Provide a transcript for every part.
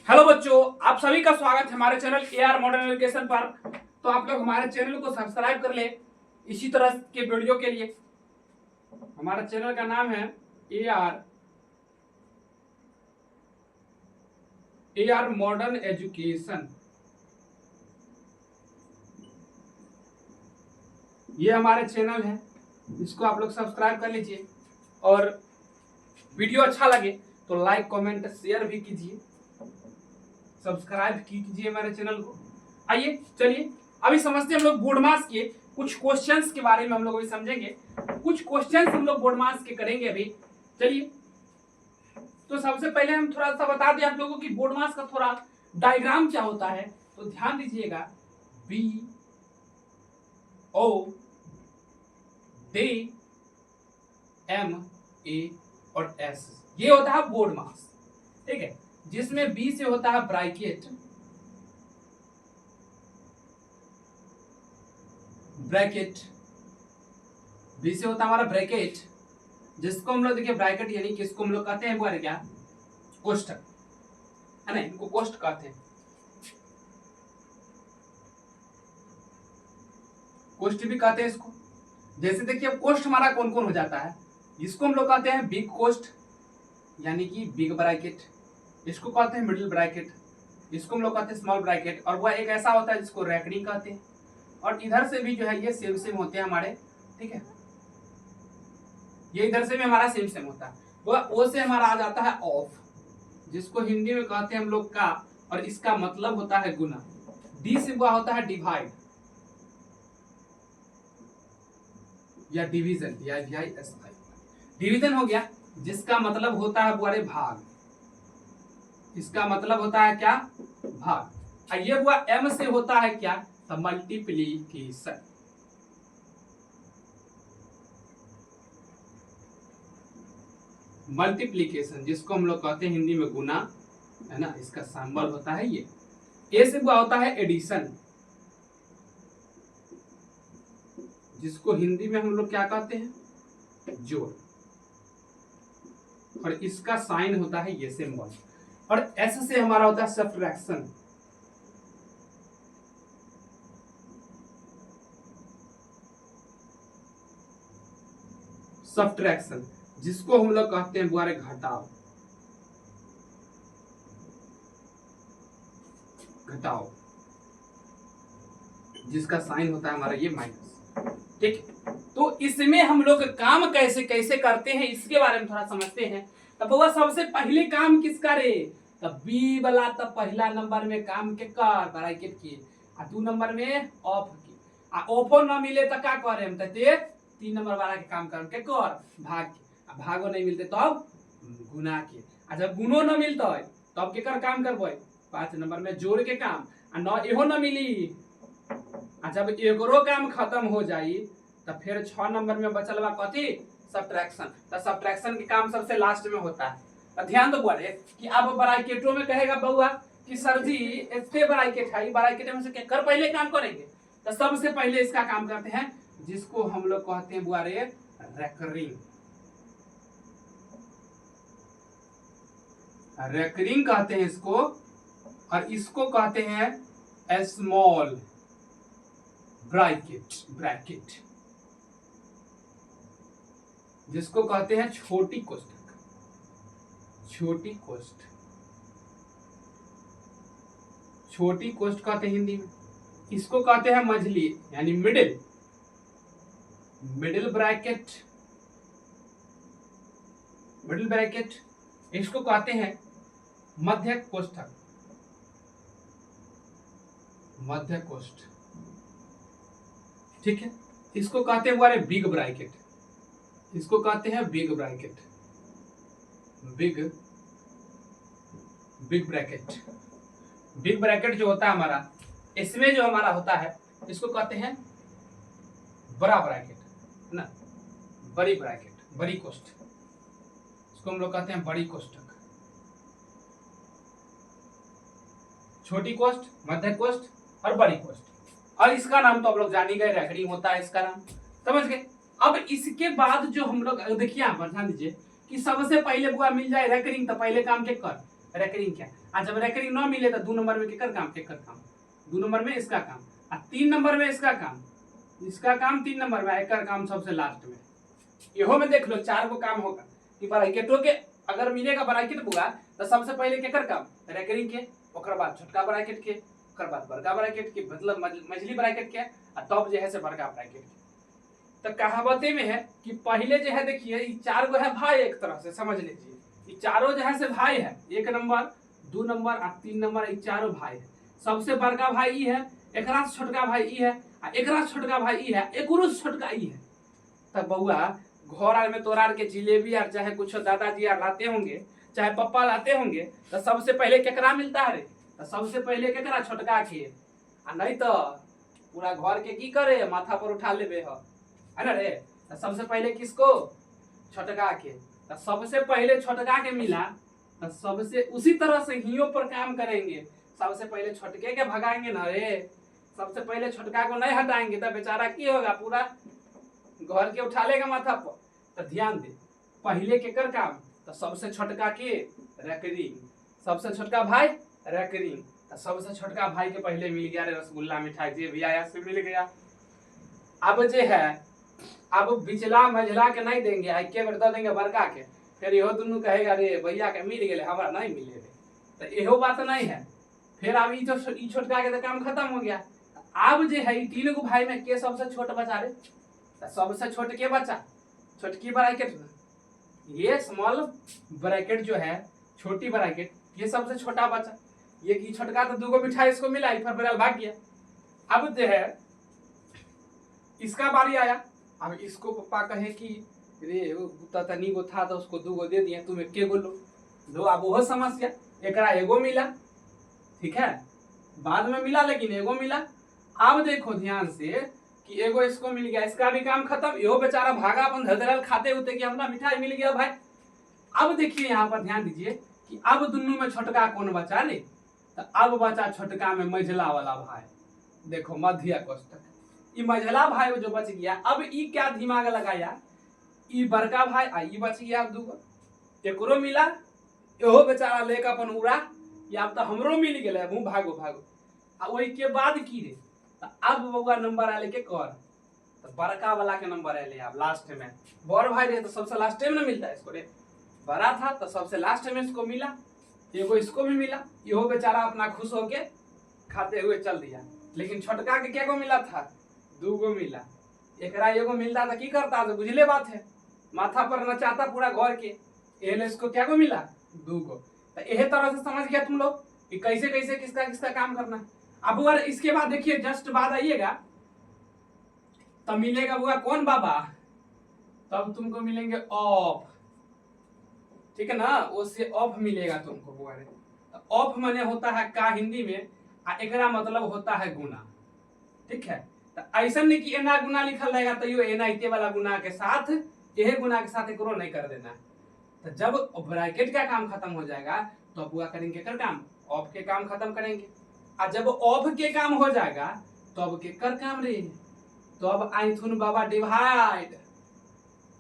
Hello बच्चों, आप सभी का स्वागत है हमारे चैनल एआर मॉडर्न एजुकेशन पर। तो आप लोग हमारे चैनल को सब्सक्राइब कर ले इसी तरह के वीडियो के लिए। हमारा चैनल का नाम है एआर मॉडर्न एजुकेशन। ये हमारे चैनल है, इसको आप लोग सब्सक्राइब कर लीजिए और वीडियो अच्छा लगे तो लाइक कमेंट शेयर भी कीजिए, सब्सक्राइब कीजिए हमारे चैनल को। आइए चलिए अभी समझते हैं हम लोग बोर्ड मास के कुछ क्वेश्चंस के बारे में। हम लोग अभी समझेंगे कुछ क्वेश्चंस हम लोग बोर्ड मास के करेंगे अभी। चलिए तो सबसे पहले हम थोड़ा सा बता दें आप लोगों की बोर्ड मास का थोड़ा डायग्राम क्या होता है। तो ध्यान दीजिएगा, B O D M A और एस, ये होता है बोर्ड मास। ठीक है, जिसमें बी से होता है ब्रैकेट, बी से होता है हमारा ब्रैकेट, जिसको हम लोग देखिए ब्रैकेट यानी कि इसको हम लोग कहते हैं वो क्या, कोष्ठक है ना, इनको कोष्ठ कहते हैं। कोष्ठ भी कहते हैं इसको। जैसे देखिए अब कोष्ठ हमारा कौन कौन हो जाता है, इसको हम लोग कहते हैं बिग कोष्ठ यानी कि बिग ब्रैकेट, इसको कहते हैं मिडिल ब्रैकेट, इसको हम लोग कहते हैं स्मॉल ब्रैकेट, और वह एक ऐसा होता है जिसको रैकरिंग कहते हैं। और इधर से भी जो है ये सेम सेम होते हैं हमारे, ठीक है, ये इधर से भी हमारा सेम सेम होता है। वह ओ से हमारा आ जाता है ऑफ, जिसको हिंदी में कहते हैं हम लोग का, और इसका मतलब होता है गुना। डी से वह होता है डिवाइड या डिवीजन, डिवीजन हो गया, जिसका मतलब होता है बुआरे भाग, इसका मतलब होता है क्या, भाग। ये हुआ एम से होता है क्या, मल्टीप्लीकेशन। मल्टीप्लीकेशन जिसको हम लोग कहते हैं हिंदी में गुना, है ना, इसका सिंबल होता है ये। ए से हुआ होता है एडिशन, जिसको हिंदी में हम लोग क्या कहते हैं, जोड़, और इसका साइन होता है ये सिंबल। और एस से हमारा होता है सब्ट्रैक्शन, सब्ट्रैक्शन जिसको हम लोग कहते हैं बुआरे घटाव, घटाव, जिसका साइन होता है हमारा ये माइनस। ठीक, तो इसमें हम लोग काम कैसे कैसे करते हैं इसके बारे में थोड़ा समझते हैं। तब वह सबसे पहले काम किसका रे, तब बी वाला, तब पहला नंबर में काम के कर ब्रैकेट की, आ 2 नंबर में ऑफ की, आ ऑफो न मिले तो क्या करे हम, ते 3 नंबर वाला के काम कर के कर भाग के, आ भागो नहीं मिलते तब तो गुना के, आ जब गुनो न मिलता है तब के कर काम करबो 5 नंबर में जोड़ के काम, आ न एहो न मिली, आ जब एकरो काम खत्म हो जाई तब फिर 6 नंबर में बचल बा कथी, सब्ट्रैक्शन। तो सब्ट्रैक्शन के काम सबसे लास्ट में होता है। तो ध्यान दो बोले कि अब ब्रैकेटों में कहेगा बउआ कि सर जी इसके ब्रैकेट है, ब्रैकेट में से कर पहले काम करेंगे, तो सबसे पहले इसका काम करते हैं जिसको हम लोग कहते हैं बुआ रे रेकरिंग, रेकरिंग कहते हैं इसको, और इसको कहते हैं स्मॉल ब्रैकेट, जिसको कहते हैं छोटी कोष्ठक, छोटी कोष्ठ, छोटी कोष्ठ कहते हैं हिंदी में। इसको कहते हैं मझली यानी middle, middle bracket, middle bracket. इसको कहते हैं मध्य कोष्ठक, मध्य कोष्ठ, ठीक है। इसको कहते हैं बिग ब्रैकेट, इसको कहते हैं big bracket, big bracket. Big bracket जो होता है हमारा, इसमें जो हमारा होता है इसको कहते हैं बड़ा ब्रैकेट, है ना, बड़ी ब्रैकेट, बड़ी कोष्ठ, इसको हम लोग कहते हैं बड़ी कोष्ठक। छोटी कोष्ठ, मध्य कोष्ठ और बड़ी कोष्ठ, और इसका नाम तो आप लोग जान ही गए, रेकरिंग होता है इसका नाम, समझ गए। अब इसके बाद जो हम लोग देखिए यहाँ पर ध्यान दीजिए कि सबसे पहले बुआ मिल जाए रेकरिंग तो पहले काम के कर, रेकरिंग क्या। आज जब रेकरिंग न मिले तो 2 नंबर में केकर काम, एकर काम, 2 नंबर में इसका काम, और 3 नंबर में इसका काम 3 नंबर में, एकर काम सबसे लास्ट में। इहो में देख लो 4 गो काम होगा कि ब्रैकेटों के अगर मिलेगा ब्रैकेट बुआ तो सबसे पहले केकर काम, रेकरिंग के, ओकर बाद छोटका ब्रैकेट के, ओकर बाद बड़का ब्रैकेट के, मतलब मझली ब्रैकेट के, और तब जो है से बड़का ब्रैकेट के। तो कहावते में है कि पहले जो है देखिए ये 4 गो है भाई, एक तरह से समझ लीजिए ये चारों जो है से भाई है, 1 नंबर 2 नंबर और 3 नंबर, ये चारों भाई है। सबसे बड़का भाई ई है, एकरा से छोटका भाई ई है, और एकरा से छोटका भाई ई है, एकरो से छोटका ई है। तब बउआ घर आर में तोरा के जिलेबी आर चाहे कुछ दादाजी आर लाते होंगे, चाहे पप्पा लाते होंगे, तो सबसे पहले केकरा मिलता है रे, तो सबसे पहले केकरा, छोटका के। आ नहीं तो पूरा घर के की करे, माथा पर उठा लेबे है ना रे। तो सबसे पहले किसको, छोटका के। तो सबसे पहले छोटका के मिला, तो सबसे उसी तरह से हियो पर काम करेंगे, सबसे पहले छोटके के भगाएंगे ना रे। सबसे पहले छोटका को नहीं हटाएंगे तो बेचारा की होगा, पूरा घर के उठा लेगा माथा पर। तो ध्यान दे पहले केकर काम, तो सबसे छोटका के रेकरिंग, सबसे छोटका भाई रेकरिंग। तो सबसे छोटका भाई के पहले मिल गया रे रसगुल्ला मिठाई, जे भी आया से मिल गया। अब जे है अब बिचला मझला के नहीं देंगे, एके बेर दे देंगे बड़का के, फिर इहो दुनू कहेगा रे भैया के मिल गए हमरा नहीं मिले रे। तो इहो बात नहीं है। फिर अब ई छोटका के तो काम खत्म हो गया। अब जे है 3 गो भाई में के सबसे छोट बचा रे, सबसे छोट के बचा, छोटकी ब्रैकेट, ये स्मॉल ब्रैकेट जो है, छोटी ब्रैकेट, ये सबसे छोटा बचा। ये की छोटका तो 2 गो मिठाई इसको मिला, फिर बदल भाग गया। अब जो है इसका बारी आया। अब इसको पप्पा कहे कि रे तनी गो था तो उसको 2 गो दे दिए, तुम एक गो लो। अब वो समस्या, एकरा एगो मिला, ठीक है, बाद में मिला लेकिन एगो मिला। अब देखो ध्यान से कि एगो इसको मिल गया, इसका भी काम खत्म, यो बेचारा भागा अपन धड़धड़ल खाते होते कि हमरा मिठाई मिल गया भाई। अब देखिए यहाँ पर ध्यान दीजिए कि अब दोनों में छोटका कौन बचा रे, तो अब बचा छोटका में मझला वाला भाई। देखो मध्य कोष्टक, ई मझला भाई जो बच गया, अब ई क्या दिमाग लगाया, ई बड़का भाई आ ई बच गया 2 गो, एकरो मिला, एहो बेचारा लेकर अपन उड़ा, या अब तो हमरो मिल गया, मुँह भागो भागो। आ वही के बाद की रे, तो अब बउआ नंबर आले के कर, तो बड़का वाला के नंबर आले अब लास्ट में। बड़ भाई रे तो सबसे लास्ट में ना मिलता है इसको रे, बड़ा था तो सबसे लास्ट में इसको मिला, एगो इसको भी मिला, इहो बेचारा अपना खुश होके खाते हुए चल दिया। लेकिन छोटका के क्या को मिला था, 2 गो मिला, एकरा एगो मिलता तो की करता, तो बुझले बात है, माथा पर नचाता पूरा घर के। एले इसको क्या को मिला, 2 गो। तो यह तरह से समझ गया तुम लोग कि कैसे कैसे किसका किसका काम करना है। अब अगर इसके बाद देखिए जस्ट बाद आइएगा तब मिलेगा बुआ कौन बाबा, तब तुमको मिलेंगे ऑफ, ठीक है ना, उससे ऑफ मिलेगा तुमको बुआ रे। ऑफ माने होता है का हिंदी में, एकरा मतलब होता है गुना, ठीक है। तो ऐसा नहीं कि एना गुना लिखल रहेगा तो यो एना इते वाला गुना के साथ, यह गुना के साथ एकरो नहीं कर देना। तो जब ब्रैकेट का काम खत्म हो जाएगा तो बुआ करेंगे कर काम, ऑफ के काम खत्म करेंगे। और जब ऑफ के काम हो जाएगा तो अब के कर काम रे, तो अब आइथुन बाबा डिवाइड,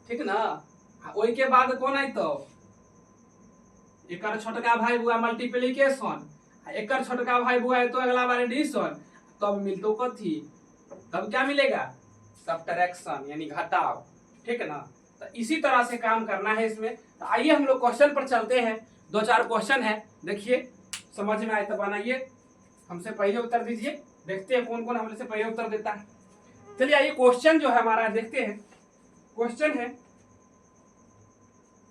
ठीक ना। वही के बाद कौन आई, तो एकर छोटका भाई बुआ मल्टीप्लिकेशन, एकर छोटका भाई बुआ तो अगला बार एडिशन, तब मिलतो कथी, तब क्या मिलेगा, सब्ट्रैक्शन यानी घटाव, ठीक है ना। तो इसी तरह से काम करना है इसमें। तो आइए हम लोग क्वेश्चन पर चलते हैं, 2-4 क्वेश्चन है, देखिए समझ में आए तो बनाइए, हमसे पहले उत्तर दीजिए, देखते हैं कौन कौन हमसे पहले उत्तर देता है। चलिए आइए क्वेश्चन जो है हमारा देखते हैं। क्वेश्चन है,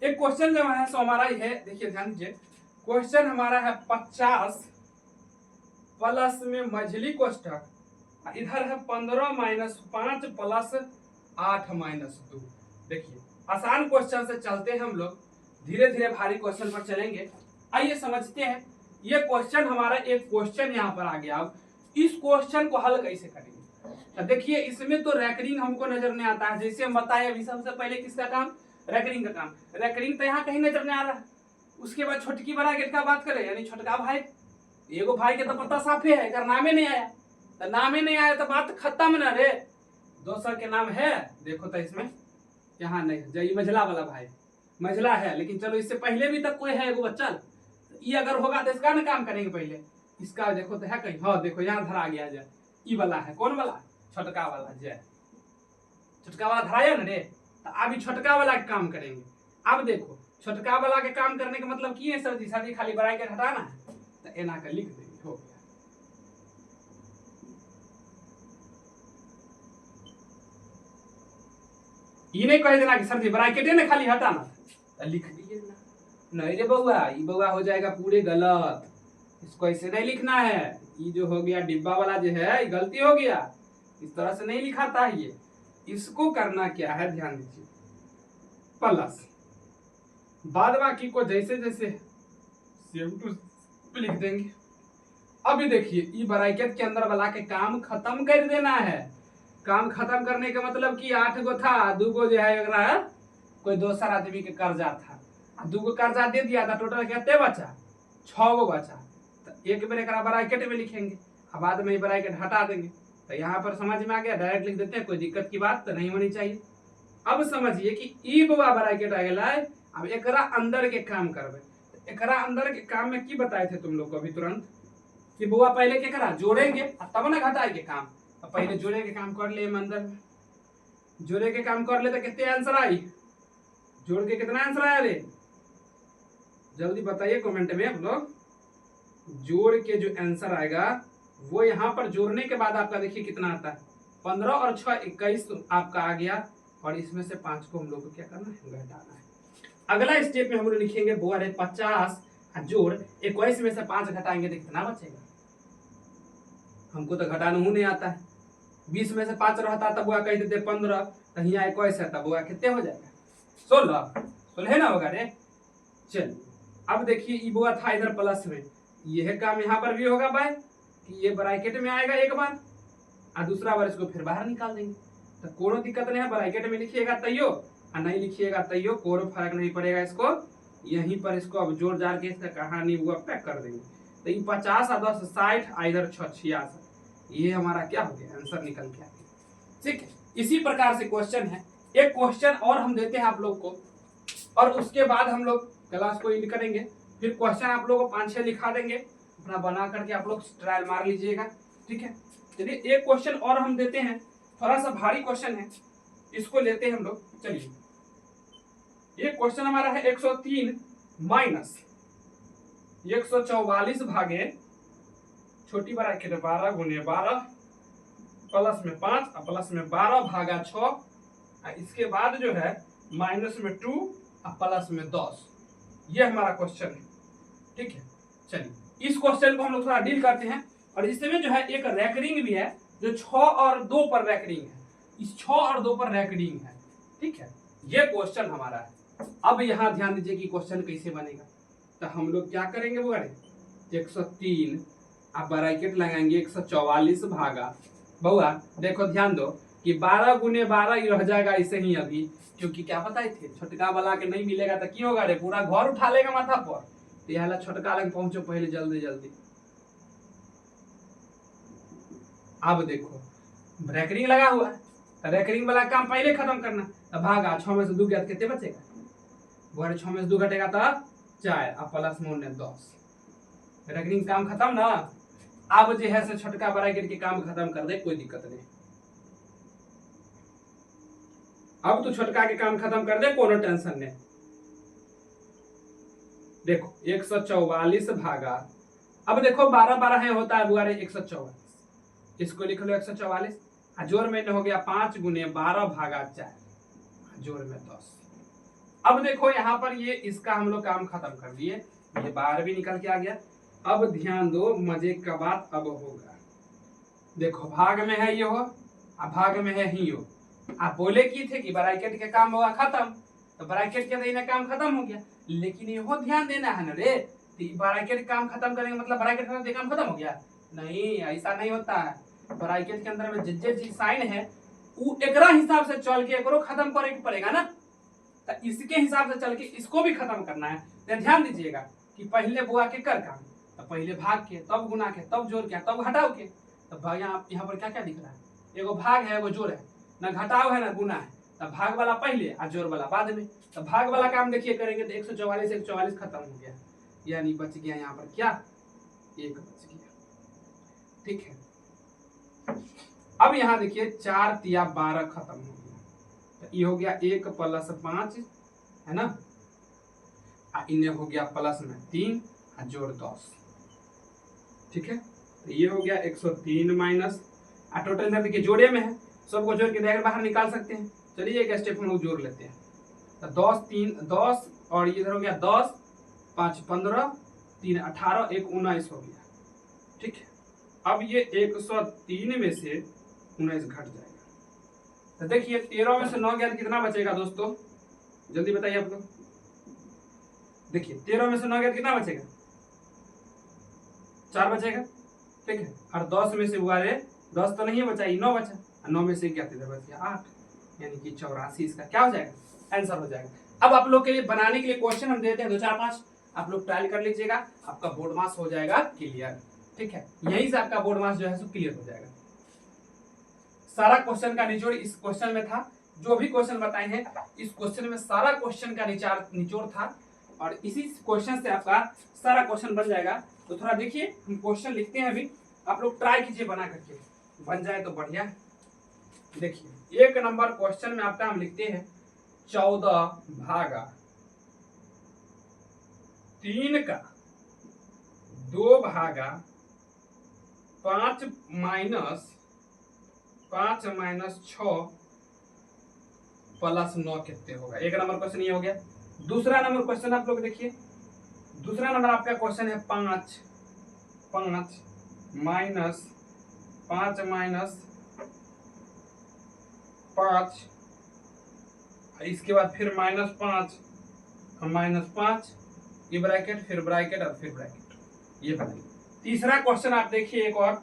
एक क्वेश्चन जो है सो हमारा ही है, देखिए ध्यान दीजिए। क्वेश्चन हमारा है 50 प्लस में मझली कोष्ठक, इधर है 15 - 5 प्लस 8 - 2। देखिए आसान क्वेश्चन से चलते हैं हम लोग, धीरे धीरे भारी क्वेश्चन पर चलेंगे। आइए समझते हैं। ये क्वेश्चन हमारा एक क्वेश्चन यहाँ पर आ गया। अब इस क्वेश्चन को हल कैसे करेंगे, तो देखिए इसमें तो रेकरिंग हमको नजर नहीं आता है, जैसे हम बताए अभी सबसे पहले किसका काम, रेकरिंग का काम। रेकरिंग तो यहाँ कहीं नजर नहीं आ रहा। उसके बाद छोटकी ब्रैकेट का बात करें, यानी छोटका भाई, एगो भाई के तो पता साफे है, अगर नामे नहीं आया तो नामे नहीं आया तो बात खत्म ना रे। दोसर के नाम है, देखो तो इसमें यहाँ नहीं, जो मझला वाला भाई मझला है, लेकिन चलो इससे पहले भी तक कोई है एगो बच्चा, ई अगर होगा तो इसका ना काम करेंगे पहले, इसका देखो तो है कहीं, हाँ देखो यहाँ धरा गया जय, ई वाला है, कौन वाला, छोटका वाला जय, छोटका वाला धराया ना रे, तो अभी छोटका वाला के काम करेंगे। अब देखो छोटका वाला के काम करने का मतलब की है सर जी, सर जी खाली ब्रैकेट हटाना है, तो एना का लिख देंगे, हो गया। ये नहीं कह देना कि सर जी ब्रैकेट ने खाली हटाना, तो लिख दिए ना, नहीं रे बउआ, ये बउआ हो जाएगा पूरे गलत, इसको ऐसे नहीं लिखना है, ये जो हो गया डिब्बा वाला जो है ये गलती हो गया, इस तरह से नहीं लिखाता है ये, इसको करना क्या है ध्यान दीजिए, प्लस बाद बाकी को जैसे जैसे सेम टू लिख देंगे। अभी देखिए ये ब्रैकेट के अंदर वाला के काम खत्म कर देना है, काम खत्म करने का मतलब कि 8 गो था, 2 गो जो है कोई दोसर आदमी के कर्जा था, 2 गो कर्जा दे दिया था, टोटल कितने बचा, 6 गो बचा, तो एक बेर एक ब्रैकेट में लिखेंगे, अब बाद में ब्रैकेट हटा देंगे, तो यहाँ पर समझ में आ गया, डायरेक्ट लिख देते हैं, कोई दिक्कत की बात तो नहीं होनी चाहिए। अब समझिए कि ई बुआ ब्रैकेट आ गया, अब एकरा अंदर के काम करबे, तो एकरा अंदर के काम में की बताए थे तुम लोग को अभी तुरंत कि बुआ पहले के करा जोड़ेंगे तब ना घटाए के काम, तो पहले जोड़े के काम कर ले, अंदर में जोड़े के काम कर ले तो कितने आंसर आई, जोड़ के कितना आंसर आया रे, जल्दी बताइए कमेंट में आप लोग, जोड़ के जो आंसर आएगा वो यहाँ पर जोड़ने के बाद आपका देखिए कितना आता है, 15 और 6 21 आपका आ गया, और इसमें से 5 को हम लोग को क्या करना है, घटाना है। अगला स्टेप में हम लोग लिखेंगे बुआ रे 50 जोड़ 21 में से 5 घटाएंगे तो कितना बचेगा, हमको तो घटाना नहीं आता है, 20 में से 5 रहता तब बुआ कह देते 15, तो यहाँ 21 है तब बुआ कितने हो जाएगा, 16 ना होगा रे। चलिए अब देखिए ये बुआ था इधर प्लस में, यह काम यहाँ पर भी होगा भाई कि ये ब्रैकेट में आएगा एक बार, और दूसरा बार इसको फिर बाहर निकाल देंगे, तो कोनो दिक्कत नहीं है, ब्रैकेट में लिखिएगा तैयो और नहीं लिखिएगा तैयो, कोनो फर्क नहीं पड़ेगा, इसको यहीं पर इसको अब जोड़ जाड़ के इसका कहानी हुआ पैक कर देंगे, तो ये 50 और 10 60 इधर 6 66, ये हमारा क्या हो गया, आंसर निकल के आ गया। ठीक है, इसी प्रकार से क्वेश्चन है, एक क्वेश्चन और हम देते हैं आप लोग को, और उसके बाद हम लोग क्लास को एंड करेंगे, फिर क्वेश्चन आप लोग को 5-6 लिखा देंगे, अपना बना करके आप लोग ट्रायल मार लीजिएगा। ठीक है, चलिए एक क्वेश्चन और हम देते हैं, थोड़ा सा भारी क्वेश्चन है, इसको लेते हैं हम लोग। चलिए ये क्वेश्चन हमारा है 103 माइनस 144 भागे छोटी ब्रैकेट 12 गुने 12 प्लस में 5 और प्लस में 12 भागा 6, इसके बाद जो है माइनस में 2 और प्लस में 10, ये हमारा क्वेश्चन है। ठीक है, चलिए इस क्वेश्चन को हम लोग थोड़ा डील करते हैं, और इसमें जो है एक रैकरिंग भी है जो 6 और 2 पर रैकरिंग है, इस 6 और 2 पर रैकरिंग है। ठीक है, ये क्वेश्चन हमारा है। अब यहाँ ध्यान दीजिए कि क्वेश्चन कैसे बनेगा, तो हम लोग क्या करेंगे वो 103 आप ब्रैकेट लगाएंगे 144 भागा, बउआ देखो ध्यान दो कि 12 गुने 12 ही रह जाएगा ऐसे ही अभी, क्योंकि क्या पता है थे छोटका वाला के नहीं मिलेगा तो की होगा रे, पूरा घर उठा लेगा माथा पर, तो यह छोटका लग पहुंचो पहले जल्दी जल्दी। अब देखो रैकरिंग लगा हुआ है, तो रैकरिंग वाला काम पहले खत्म करना, तो भागा 6 में से 2 गया कितने बचेगा, 6 में से 2 घटेगा तो 4 और प्लस में 10, रैकरिंग काम खत्म ना। अब जो है से छोटका ब्रैकेट के काम खत्म कर दे, कोई दिक्कत नहीं, अब तो छोटका के काम खत्म कर दे, कोनो टेंशन नहीं। देखो 144 भागा, अब देखो 12 है होता है बुआरे 144, इसको लिख लो 144, जोड़ में हो गया 5 गुने 12 भागा 4, जोड़ में 10। अब देखो यहाँ पर ये इसका हम लोग काम खत्म कर दिए, ये बाहर भी निकल के आ गया। अब ध्यान दो, मजे का बात अब होगा, देखो भाग में है ये हो, अब भाग में है ही हो, आप बोले की थे कि ब्रैकेट के काम होगा खत्म, तो ब्रैकेट के देने काम खत्म हो गया, लेकिन ये ध्यान देना है ना रे, ब्रैकेट काम खत्म करेंगे मतलब ब्रैकेट का काम खत्म हो गया, नहीं ऐसा नहीं होता है, ब्रैकेट के अंदर में जे जी साइन है वो एकरा हिसाब से चल के एकरो खत्म करे के पड़ेगा ना, तो इसके हिसाब से चल के इसको भी खत्म करना है। तो ध्यान दीजिएगा कि पहले बुआ के कर काम, तो पहले भाग के तब गुना के तब जोड़ के तब घटाओ के, तो यहाँ पर क्या क्या दिख रहा है, एगो भाग है एगो जोड़ है, ना घटाओ है ना गुना है, तो भाग वाला पहले और जोड़ वाला बाद में, तो भाग वाला काम देखिए करेंगे तो 144 144 खत्म हो गया, यानी बच गया यहाँ पर क्या, 1 बच गया। ठीक है, अब यहाँ देखिए 4 तिया 12 खत्म हो गया, तो ये हो गया 1 + 5 है ना, इन्हें हो गया प्लस में 3 जोड़ 10। ठीक है, तो ये हो गया 103 माइनस, टोटल इधर देखिए जोड़े में है, सबको जोड़ के डायरेक्ट बाहर निकाल सकते हैं। चलिए एक स्टेप हम लोग जोड़ लेते हैं, तो 10 3 10 और इधर हो गया 10 5 15 3 18 1 19 हो गया। ठीक है, अब ये 103 में से 19 घट जाएगा, तो देखिए 13 में से 9 गया कितना बचेगा दोस्तों, जल्दी बताइए आप लोग। देखिए 13 में से 9 गया कितना बचेगा, 4 बचेगा। ठीक है, और 10 में से हुआ रे 10 तो नहीं बचा, 9 बचा, 9 में से क्या बच गया 8, यानी कि 84 इसका क्या हो जाएगा, आंसर हो जाएगा। अब आप लोग के लिए बनाने के लिए क्वेश्चन हम देते हैं 2 4 5, आप लोग ट्रायल कर लीजिएगा, आपका बोर्ड मास हो जाएगा क्लियर। ठीक है, यहीं से आपका बोर्ड मास जो है सो क्लियर हो जाएगा। सारा क्वेश्चन का निचोड़ इस क्वेश्चन में था, जो भी क्वेश्चन बताए हैं इस क्वेश्चन में सारा क्वेश्चन का निचोड़ था, और इसी क्वेश्चन से आपका सारा क्वेश्चन बन जाएगा। तो थोड़ा देखिए हम क्वेश्चन लिखते हैं, अभी आप लोग ट्राई कीजिए बना करके, बन जाए तो बढ़िया। देखिए 1 नंबर क्वेश्चन में आपका हम लिखते हैं 14 भागा 3 का 2 भागा 5 माइनस 6 प्लस 9 कितने होगा। 1 नंबर क्वेश्चन ये हो गया। दूसरा नंबर क्वेश्चन आप लोग देखिए, दूसरा नंबर आपका क्वेश्चन है 5 माइनस 5, इसके बाद फिर -5, ये ब्रैकेट फिर ब्रैकेट और फिर ब्रैकेट, ये बनाइए। तीसरा क्वेश्चन आप देखिए, एक और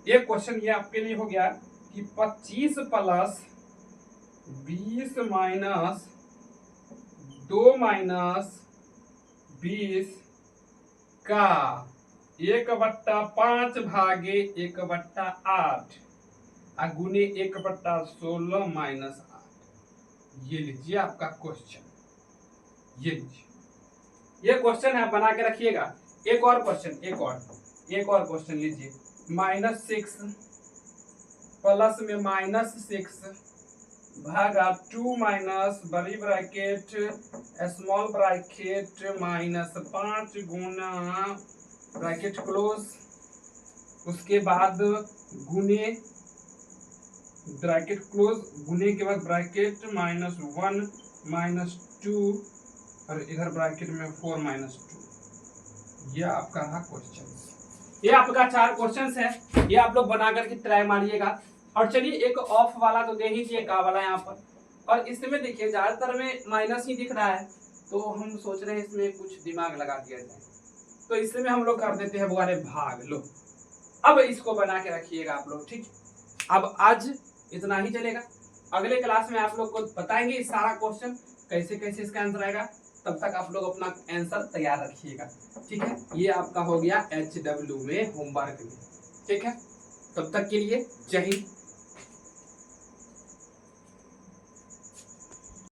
एक क्वेश्चन ये आपके लिए हो गया कि 25 + 20 माइनस 2 माइनस 20 का 1/5 भागे 1/8 गुने 1/16 माइनस 8। ये लीजिए आपका क्वेश्चन, ये लीजिए, ये क्वेश्चन है, बना के रखिएगा। एक और क्वेश्चन, एक और क्वेश्चन लीजिए, -6 प्लस में -6 भागा 2 माइनस बड़ी ब्रैकेट स्मॉल ब्रैकेट -5 गुना ब्रैकेट क्लोज, उसके बाद गुने ब्रैकेट क्लोज, गुने के बाद ब्रैकेट -1 -2 और इधर ब्रैकेट में 4 -2। यह आपका रहा क्वेश्चन। ये आपका 4 क्वेश्चन है, ये आप लोग बना करके ट्राई मारिएगा। और चलिए एक ऑफ वाला तो दे ही चाहिए, का वाला यहाँ पर, और इसमें देखिए ज्यादातर में माइनस ही दिख रहा है, तो हम सोच रहे हैं इसमें कुछ दिमाग लगा दिया जाए, तो इसमें हम लोग कर देते हैं बुआरे भाग लो। अब इसको बना के रखिएगा आप लोग, ठीक। अब आज इतना ही चलेगा, अगले क्लास में आप लोग को बताएंगे सारा क्वेश्चन कैसे कैसे इसका आंसर आएगा, तब तक आप लोग अपना आंसर तैयार रखिएगा, ठीक है। ये आपका हो गया HW में होमवर्क में, ठीक है। तब तक के लिए जय हिंद।